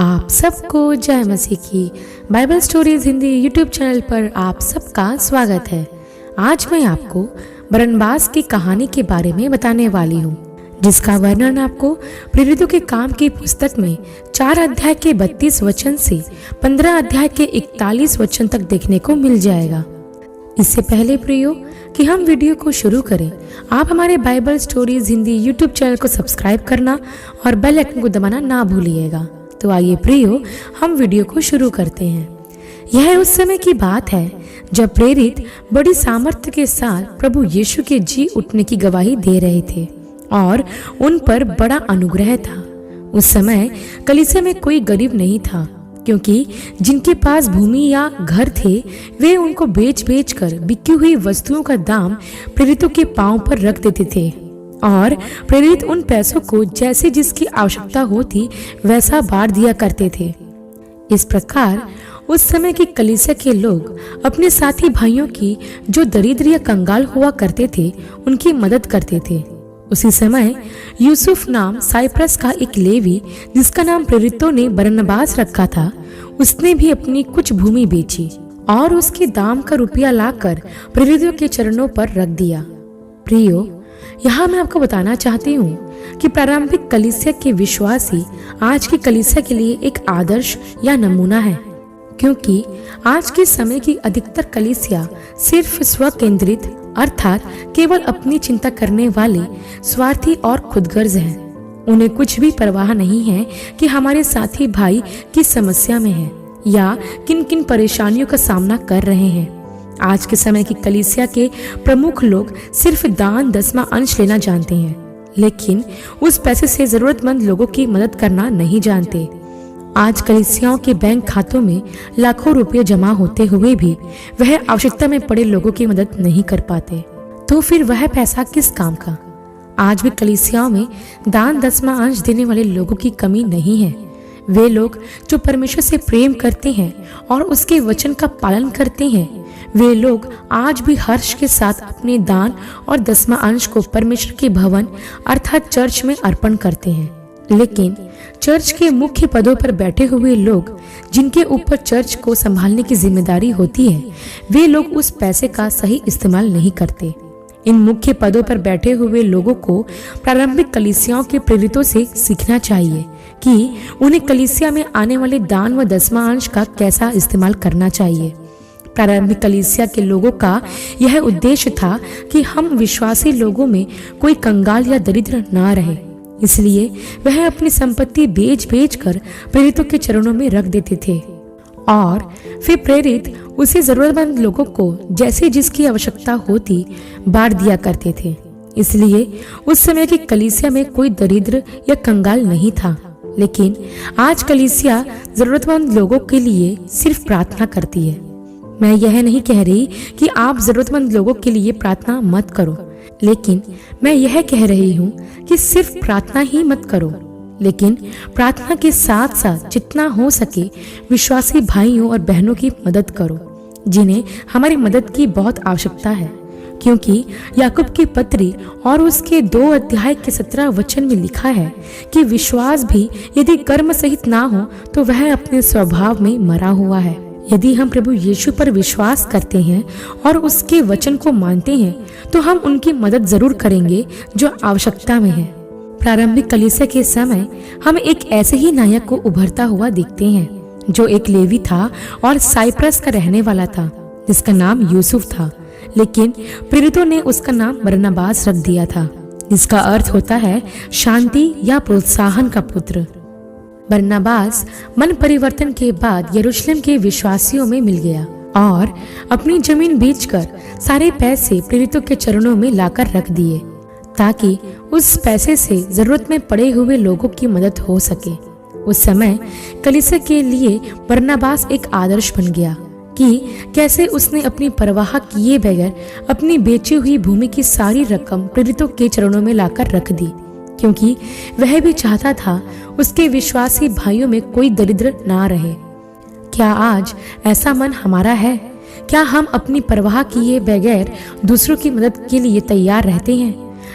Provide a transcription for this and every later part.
आप सबको जय मसीह की Bible stories Hindi YouTube channel पर आप सबका स्वागत है। आज मैं आपको बरनबास की कहानी के बारे में बताने वाली हूँ, जिसका वर्णन आपको प्रेरितों के काम की पुस्तक में 4 अध्याय के 32 वचन से 15 अध्याय के 41 वचन तक देखने को मिल जाएगा। इससे पहले प्रियो कि हम वीडियो को शुरू करें, आप हमारे Bible stories Hindi YouTube channel को सब्सक्राइब करना और बेल आइकन को दबाना ना भूलिएगा। तो आइए प्रियो, हम वीडियो को शुरू करते हैं। यह उस समय की बात है जब प्रेरित बड़ी सामर्थ्य के साथ प्रभु यीशु के जी उठने की गवाही दे रहे थे और उन पर बड़ा अनुग्रह था। उस समय कलीसिया में कोई गरीब नहीं था, क्योंकि जिनके पास भूमि या घर थे वे उनको बेच बेच कर बिकी हुई वस्तुओं का दाम प्रेरितों के पांव पर रख देते थे और प्रेरित उन पैसों को जैसे जिसकी आवश्यकता होती वैसा बांट दिया करते थे। इस प्रकार उस समय की कलीसिया के लोग अपने साथी भाइयों की जो दरिद्र या कंगाल हुआ करते थे उनकी मदद करते थे। उसी समय यूसुफ नाम साइप्रस का एक लेवी, जिसका नाम प्रेरितों ने बरनबास रखा था, उसने भी अपनी कुछ भूमि बेची और उसके दाम का रुपया लाकर प्रेरितों के चरणों पर रख दिया। प्रियो, यहाँ मैं आपको बताना चाहती हूँ कि प्रारंभिक कलीसिया के विश्वासी आज की कलीसिया के लिए एक आदर्श या नमूना है, क्योंकि आज के समय की अधिकतर कलीसिया सिर्फ स्व केंद्रित अर्थात केवल अपनी चिंता करने वाले स्वार्थी और खुदगर्ज हैं। उन्हें कुछ भी परवाह नहीं है कि हमारे साथी भाई किस समस्या में हैं या किन किन परेशानियों का सामना कर रहे हैं। आज के समय की कलीसिया के प्रमुख लोग सिर्फ दान 10वां अंश लेना जानते हैं, लेकिन उस पैसे से जरूरतमंद लोगों की मदद करना नहीं जानते। आज कलीसियाओं के बैंक खातों में लाखों रुपए जमा होते हुए भी वह आवश्यकता में पड़े लोगों की मदद नहीं कर पाते। तो फिर वह पैसा किस काम का? आज भी कलीसियाओं में दान 10वां अंश देने वाले लोगों की कमी नहीं है। वे लोग जो परमेश्वर से प्रेम करते हैं और उसके वचन का पालन करते हैं, वे लोग आज भी हर्ष के साथ अपने दान और 10वां अंश को परमेश्वर के भवन अर्थात चर्च में अर्पण करते हैं। लेकिन चर्च के मुख्य पदों पर बैठे हुए लोग, जिनके ऊपर चर्च को संभालने की जिम्मेदारी होती है, वे लोग उस पैसे का सही इस्तेमाल नहीं करते। इन मुख्य पदों पर बैठे हुए लोगों को प्रारंभिक कलीसियाओं के प्रेरितों से सीखना चाहिए कि उन्हें कलीसिया में आने वाले दान व 10वां अंश का कैसा इस्तेमाल करना चाहिए। प्रारंभिक कलीसिया के लोगों का यह उद्देश्य था कि हम विश्वासी लोगों में कोई कंगाल या दरिद्र ना रहे, इसलिए वह अपनी संपत्ति बेच बेच कर प्रेरितों के चरणों में रख देते थे और फिर प्रेरित उसे जरूरतमंद लोगों को जैसे जिसकी आवश्यकता होती बांट दिया करते थे। इसलिए उस समय की कलीसिया में कोई दरिद्र या कंगाल नहीं था, लेकिन आज कलीसिया जरूरतमंद लोगों के लिए सिर्फ प्रार्थना करती है। मैं यह नहीं कह रही कि आप जरूरतमंद लोगों के लिए प्रार्थना मत करो, लेकिन मैं यह कह रही हूँ कि सिर्फ प्रार्थना ही मत करो, लेकिन प्रार्थना के साथ साथ जितना हो सके विश्वासी भाइयों और बहनों की मदद करो, जिन्हें हमारी मदद की बहुत आवश्यकता है। क्योंकि याकूब की पत्री और उसके 2 अध्याय के 17 वचन में लिखा है कि विश्वास भी यदि कर्म सहित ना हो तो वह अपने स्वभाव में मरा हुआ है। यदि हम प्रभु यीशु पर विश्वास करते हैं और उसके वचन को मानते हैं तो हम उनकी मदद जरूर करेंगे जो आवश्यकता में है। प्रारंभिक कलीसिया के समय हम एक ऐसे ही नायक को उभरता हुआ देखते हैं जो एक लेवी था और साइप्रस का रहने वाला था, जिसका नाम यूसुफ था, लेकिन प्रेरितों ने उसका नाम बरनबास रख दिया था, जिसका अर्थ होता है शांति या प्रोत्साहन का पुत्र। बरनबास मन परिवर्तन के बाद यरूशलेम के विश्वासियों में मिल गया और अपनी जमीन बेचकर सारे पैसे प्रेरितों के चरणों में लाकर रख दिए, ताकि उस पैसे से जरूरत में पड़े हुए लोगों की मदद हो सके। उस समय कलीसिया के लिए बरनबास एक आदर्श बन गया कि कैसे उसने अपनी परवाह किए बगैर अपनी बेची हुई भूमि की सारी रकम प्रेरितों के चरणों में लाकर रख दी, क्योंकि वह भी चाहता था उसके विश्वासी भाइयों में कोई दरिद्र ना रहे। क्या आज ऐसा मन हमारा है? क्या हम अपनी परवाह किए बगैर दूसरों की मदद के लिए तैयार रहते हैं?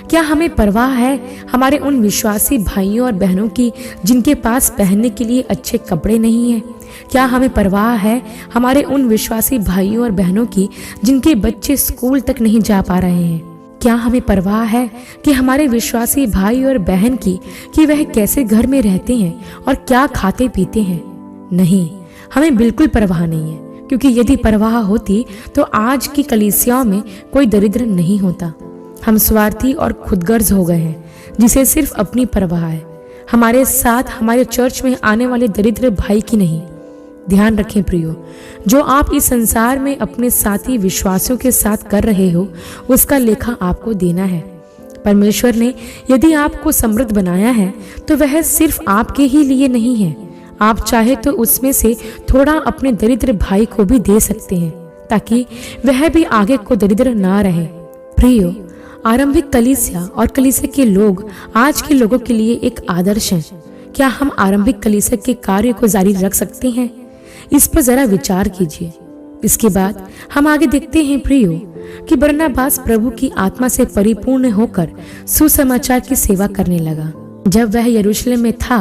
क्या हमें परवाह है हमारे उन विश्वासी भाइयों और बहनों की जिनके पास पहनने के लिए अच्छे कपड़े नहीं हैं? क्या हमें परवाह है हमारे उन विश्वासी भाइयों और बहनों की जिनके बच्चे स्कूल तक नहीं जा पा रहे हैं? क्या हमें परवाह है कि हमारे विश्वासी भाई और बहन की कि वह कैसे घर में रहते हैं और क्या खाते पीते हैं? नहीं, हमें बिल्कुल परवाह नहीं है, क्योंकि यदि परवाह होती तो आज की कलीसियाओं में कोई दरिद्र नहीं होता। हम स्वार्थी और खुदगर्ज हो गए हैं, जिसे सिर्फ अपनी परवाह है, हमारे साथ हमारे चर्च में आने वाले दरिद्र भाई की नहीं। ध्यान रखें प्रियो, जो आप इस संसार में अपने साथी विश्वासियों के साथ कर रहे हो उसका लेखा आपको देना है। परमेश्वर ने यदि आपको समृद्ध बनाया है तो वह सिर्फ आपके ही लिए नहीं है। आप चाहे तो उसमें से थोड़ा अपने दरिद्र भाई को भी दे सकते हैं, ताकि वह भी आगे को दरिद्र ना रहे। प्रियो, आरंभिक कलीसिया और कलीसिया के लोग आज के लोगों के लिए एक आदर्श हैं। क्या हम आरंभिक कलीसिया के कार्य को जारी रख सकते हैं? इस पर जरा विचार कीजिए। इसके बाद हम आगे देखते हैं प्रियो कि बरनबास प्रभु की आत्मा से परिपूर्ण होकर सुसमाचार की सेवा करने लगा। जब वह यरूशलेम में था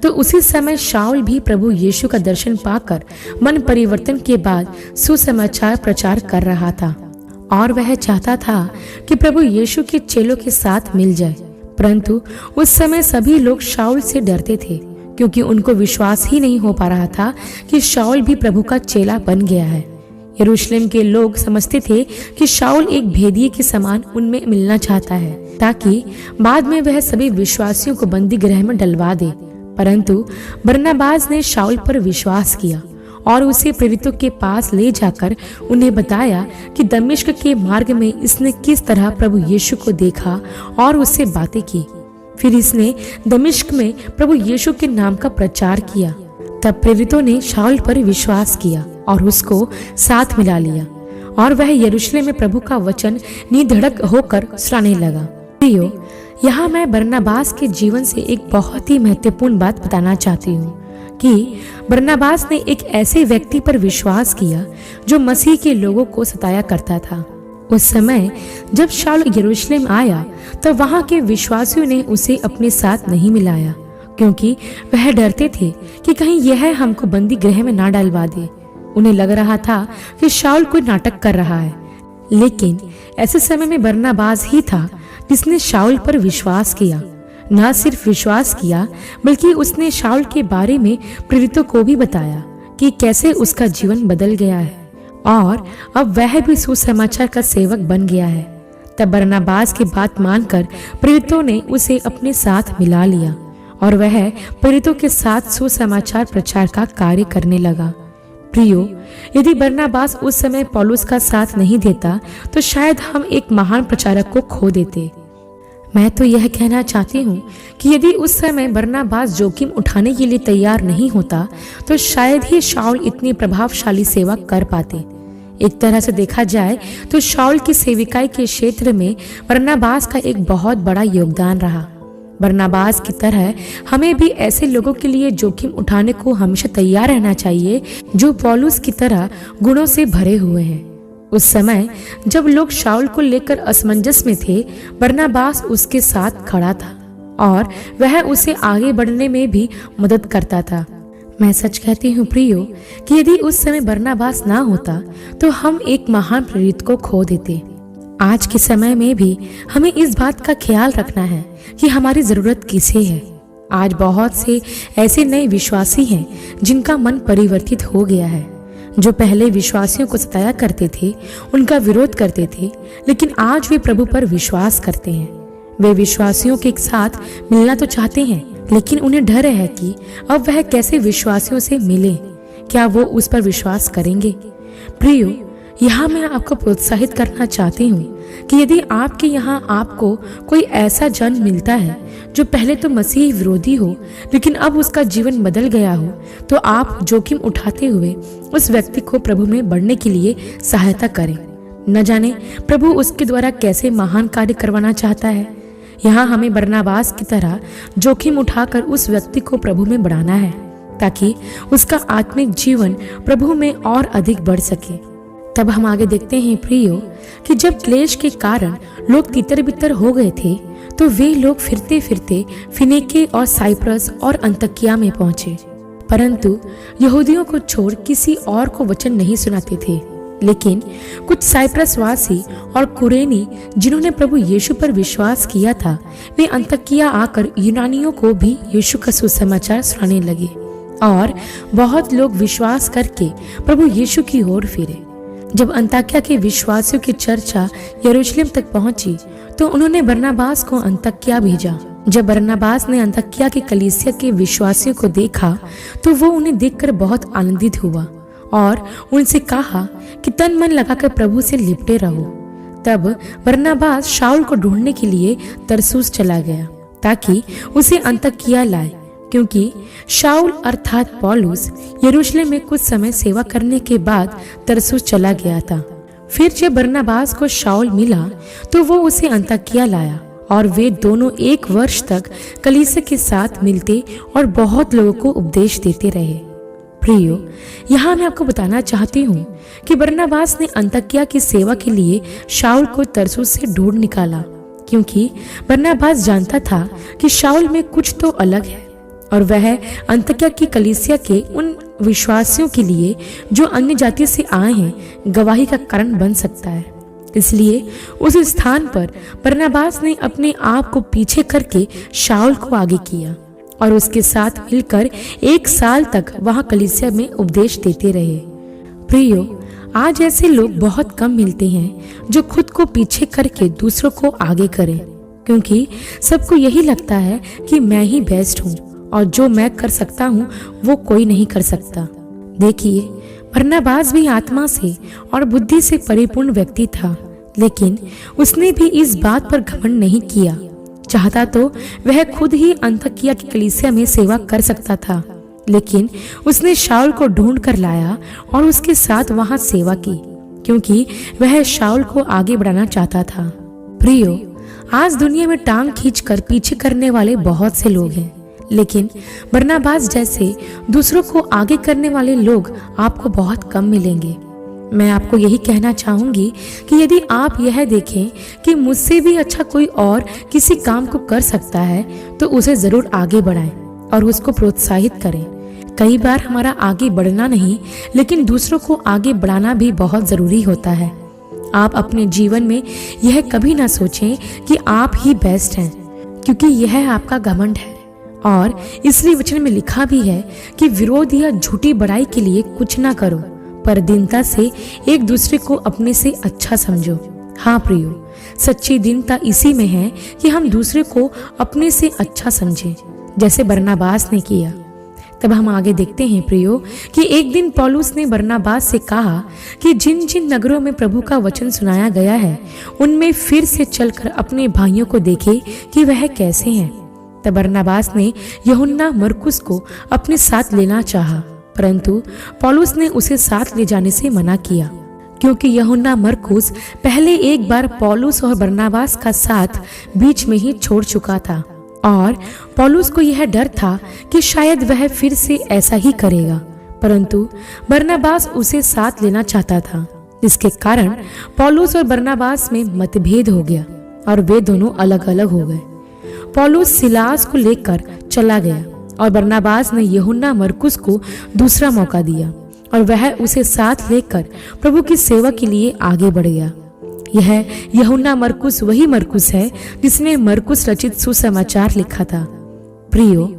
तो उसी समय शाऊल भी प्रभु यीशु का दर्शन पाकर मन परिवर्तन के बाद सुसमाचार प्रचार कर रहा था और वह चाहता था कि प्रभु यीशु के चेलों के साथ मिल जाए। परंतु उस समय सभी लोग शाऊल से डरते थे, क्योंकि उनको विश्वास ही नहीं हो पा रहा था कि शाऊल भी प्रभु का चेला बन गया है। यरूशलेम के लोग समझते थे कि शाऊल एक भेदिए के समान उनमें मिलना चाहता है, ताकि बाद में वह सभी विश्वासियों को बंदी गृह में डलवा दे। परंतु बरनबास ने शाऊल पर विश्वास किया और उसे प्रेरितों के पास ले जाकर उन्हें बताया कि दमिश्क के मार्ग में इसने किस तरह प्रभु यीशु को देखा और उससे बातें की। फिर इसने दमिश्क में प्रभु यीशु के नाम का प्रचार किया। तब प्रेरितों ने शाऊल पर विश्वास किया और उसको साथ मिला लिया और वह यरूशलेम में प्रभु का वचन निधड़क होकर सुनाने लगा। प्रियो, यहाँ मैं बरनबास के जीवन से एक बहुत ही महत्वपूर्ण बात बताना चाहती हूँ कि बरनबास ने एक ऐसे व्यक्ति पर विश्वास किया जो मसीह के लोगों को सताया करता था। उस समय जब शाऊल यरूशलेम आया तो वहां के विश्वासियों ने उसे अपने साथ नहीं मिलाया, क्योंकि वह डरते थे कि कहीं यह हमको बंदी गृह में ना डालवा दे। उन्हें लग रहा था कि शाऊल कोई नाटक कर रहा है। लेकिन ऐसे समय में बरनबास ही था जिसने शाऊल पर विश्वास किया। न सिर्फ विश्वास किया, बल्कि उसने शाऊल के बारे में प्रेरितों को भी बताया कि कैसे उसका जीवन बदल गया है और अब वह भी सुसमाचार का सेवक बन गया है। तब बरनबास की बात मानकर प्रेरितों ने उसे अपने साथ मिला लिया और वह प्रेरितों के साथ सुसमाचार प्रचार का कार्य करने लगा। प्रियो, यदि बरनबास उस समय पौलुस का साथ नहीं देता तो शायद हम एक महान प्रचारक को खो देते। मैं तो यह कहना चाहती हूँ कि यदि उस समय बरनबास जोखिम उठाने के लिए तैयार नहीं होता तो शायद ही शाऊल इतनी प्रभावशाली सेवा कर पाते। एक तरह से देखा जाए तो शाऊल की सेविकाई के क्षेत्र में बरनबास का एक बहुत बड़ा योगदान रहा। बरनबास की तरह हमें भी ऐसे लोगों के लिए जोखिम उठाने को हमेशा तैयार रहना चाहिए जो पौलुस की तरह गुणों से भरे हुए हैं। उस समय जब लोग शाऊल को लेकर असमंजस में थे, बरनबास उसके साथ खड़ा था और वह उसे आगे बढ़ने में भी मदद करता था। मैं सच कहती हूँ प्रियो कि यदि उस समय बरनबास ना होता तो हम एक महान प्रेरित को खो देते। आज के समय में भी हमें इस बात का ख्याल रखना है कि हमारी जरूरत किसे है। आज बहुत से ऐसे नए विश्वासी हैं जिनका मन परिवर्तित हो गया है, जो पहले विश्वासियों को सताया करते थे, उनका विरोध करते थे, लेकिन आज वे प्रभु पर विश्वास करते हैं। वे विश्वासियों के साथ मिलना तो चाहते हैं, लेकिन उन्हें डर है कि अब वह कैसे विश्वासियों से मिले, क्या वो उस पर विश्वास करेंगे। प्रियो, यहाँ मैं आपको प्रोत्साहित करना चाहती हूँ कि यदि आपके यहाँ आपको कोई ऐसा जन मिलता है जो पहले तो मसीह विरोधी हो लेकिन अब उसका जीवन बदल गया हो, तो आप जोखिम उठाते हुए उस व्यक्ति को प्रभु में बढ़ने के लिए सहायता करें। न जाने प्रभु उसके द्वारा कैसे महान कार्य करवाना चाहता है। यहाँ हमें बरनबास की तरह जोखिम उठाकर उस व्यक्ति को प्रभु में बढ़ाना है, ताकि उसका आत्मिक जीवन प्रभु में और अधिक बढ़ सके। तब हम आगे देखते हैं प्रियो कि जब क्लेश के कारण लोग तितर बितर हो गए थे तो वे लोग फिरते फिरते फिनीके और साइप्रस और अंतकिया में पहुंचे, परंतु यहूदियों को छोड़ किसी और को वचन नहीं सुनाते थे। लेकिन कुछ साइप्रसवासी और कुरेनी जिन्होंने प्रभु यीशु पर विश्वास किया था, वे अंतकिया आकर यूनानियों को भी यीशु का सुसमाचार सुनाने लगे और बहुत लोग विश्वास करके प्रभु यीशु की ओर फिरे। जब अंताकिया के विश्वासियों की चर्चा यरूशलेम तक पहुंची तो उन्होंने बरनबास को अंताकिया भेजा। जब बरनबास ने अंताकिया की कलीसिया के विश्वासियों को देखा तो वो उन्हें देखकर बहुत आनंदित हुआ और उनसे कहा कि तन मन लगाकर प्रभु से लिपटे रहो। तब बरनबास शाऊल को ढूंढने के लिए तरसूस चला गया ताकि उसे अंताकिया लाए, क्योंकि शाऊल अर्थात पौलुस यरूशलेम में कुछ समय सेवा करने के बाद तरसूस चला गया था। फिर जब बरनबास को शाऊल मिला तो वो उसे अंताकिया लाया और वे दोनों 1 वर्ष तक कलीसिया के साथ मिलते और बहुत लोगों को उपदेश देते रहे। प्रियो, यहाँ मैं आपको बताना चाहती हूँ कि बरनबास ने अंताकिया की सेवा के लिए शाऊल को तरसूस से ढूंढ निकाला, क्योंकि बरनबास जानता था कि शाऊल में कुछ तो अलग है और वह अंताकिया की कलीसिया के उन विश्वासियों के लिए जो अन्य जाति से आए हैं गवाही का कारण बन सकता है। इसलिए उस स्थान पर बरनबास ने अपने आप को पीछे करके शाऊल को आगे किया और उसके साथ मिलकर 1 साल तक वहां कलीसिया में उपदेश देते रहे। प्रियो, आज ऐसे लोग बहुत कम मिलते हैं जो खुद को पीछे करके दूसरों को आगे करें, क्योंकि सबको यही लगता है कि मैं ही बेस्ट हूँ और जो मैं कर सकता हूँ वो कोई नहीं कर सकता। देखिए, बरनबास भी आत्मा से और बुद्धि से परिपूर्ण व्यक्ति था, लेकिन उसने भी इस बात पर घमंड नहीं किया। चाहता तो वह खुद ही अंताकिया की कलीसिया में सेवा कर सकता था, लेकिन उसने शाऊल को ढूंढ कर लाया और उसके साथ वहां सेवा की, क्योंकि वह शाऊल को आगे बढ़ाना चाहता था। प्रियो, आज दुनिया में टांग खींचकर पीछे करने वाले बहुत से लोग हैं, लेकिन बरनबास जैसे दूसरों को आगे करने वाले लोग आपको बहुत कम मिलेंगे। मैं आपको यही कहना चाहूंगी कि यदि आप यह देखें कि मुझसे भी अच्छा कोई और किसी काम को कर सकता है तो उसे जरूर आगे बढ़ाएं और उसको प्रोत्साहित करें। कई बार हमारा आगे बढ़ना नहीं, लेकिन दूसरों को आगे बढ़ाना भी बहुत जरूरी होता है। आप अपने जीवन में यह कभी ना सोचें कि आप ही बेस्ट हैं, क्योंकि यह आपका घमंड है और इसलिए वचन में लिखा भी है कि विरोध या झूठी बड़ाई के लिए कुछ ना करो, पर दीनता से एक दूसरे को अपने से अच्छा समझो। हाँ प्रियो, सच्ची दीनता इसी में है कि हम दूसरे को अपने से अच्छा समझें, जैसे बरनबास ने किया। तब हम आगे देखते हैं प्रियो कि एक दिन पौलुस ने बरनबास से कहा कि जिन जिन नगरों में प्रभु का वचन सुनाया गया है उनमें फिर से चलकर अपने भाइयों को देखे कि वह कैसे हैं। तब बरनबास ने यूहन्ना मरकुस को अपने साथ लेना चाहा, परंतु पौलुस ने उसे साथ ले जाने से मना किया, क्योंकि यूहन्ना मरकुस पहले एक बार पौलुस और बरनबास का साथ बीच में ही छोड़ चुका था और पौलुस को यह डर था कि शायद वह फिर से ऐसा ही करेगा, परंतु बरनबास उसे साथ लेना चाहता था, जिसके कारण पौलुस और बरनबास में मतभेद हो गया और वे दोनों अलग अलग हो गए। पौलुस सिलास को लेकर चला गया और बरनबास ने यूहन्ना मरकुस को दूसरा मौका दिया और वह उसे साथ लेकर प्रभु की सेवा के लिए आगे बढ़ गया। यह यूहन्ना मरकुस वही मरकुस है जिसने मरकुस रचित सुसमाचार लिखा था। प्रियो,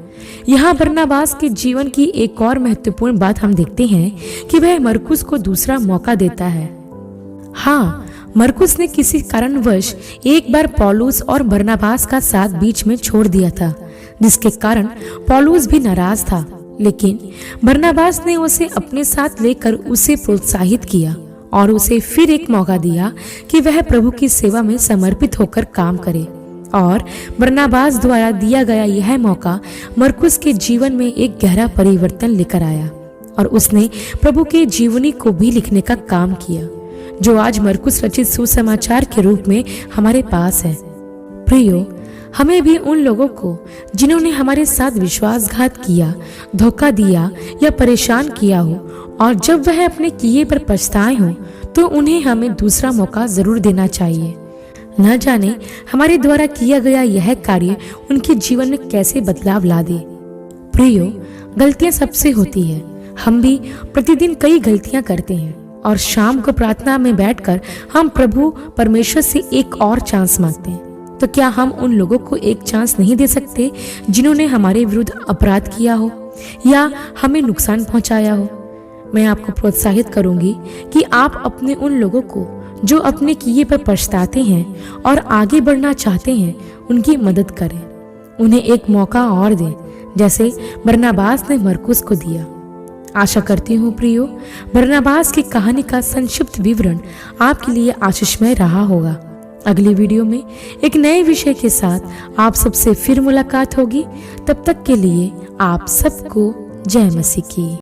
यहाँ बरनबास के जीवन की एक और महत्वपूर्ण बात हम देखते हैं कि वह मरकुस को दूसरा मौका देता है। हाँ, मरकुस ने किसी कारणवश एक बार पौलुस और बरनबास का साथ बीच में छोड़ दिया था, जिसके कारण पौलुस भी नाराज था, लेकिन बरनबास ने उसे अपने साथ लेकर उसे प्रोत्साहित किया और उसे फिर एक मौका दिया कि वह प्रभु की सेवा में समर्पित होकर काम करे। और बरनबास द्वारा दिया गया यह मौका मरकुस के जीवन में एक गहरा परिवर्तन लेकर आया और उसने प्रभु के जीवनी को भी लिखने का काम किया, जो आज मरकुस रचित सुसमाचार के रूप में हमारे पास है। प्रियो, हमें भी उन लोगों को जिन्होंने हमारे साथ विश्वासघात किया, धोखा दिया या परेशान किया हो और जब वह अपने किए पर पछताए हो तो उन्हें हमें दूसरा मौका जरूर देना चाहिए। न जाने हमारे द्वारा किया गया यह कार्य उनके जीवन में कैसे बदलाव ला दे। प्रियो, गलतियां सबसे होती है। हम भी प्रतिदिन कई गलतियां करते हैं और शाम को प्रार्थना में बैठकर हम प्रभु परमेश्वर से एक और चांस मांगते हैं। तो क्या हम उन लोगों को एक चांस नहीं दे सकते जिन्होंने हमारे विरुद्ध अपराध किया हो या हमें नुकसान पहुंचाया हो? मैं आपको प्रोत्साहित करूंगी कि आप अपने उन लोगों को जो अपने किए पर पछताते हैं और आगे बढ़ना चाहते हैं, उनकी मदद करें। उन्हें एक मौका और दें, जैसे बरनबास ने मरकुस को दिया। आशा करती हूँ प्रियो, बरनबास की कहानी का संक्षिप्त विवरण आपके लिए आशीषमय रहा होगा। अगली वीडियो में एक नए विषय के साथ आप सबसे फिर मुलाकात होगी। तब तक के लिए आप सबको जय मसीह की।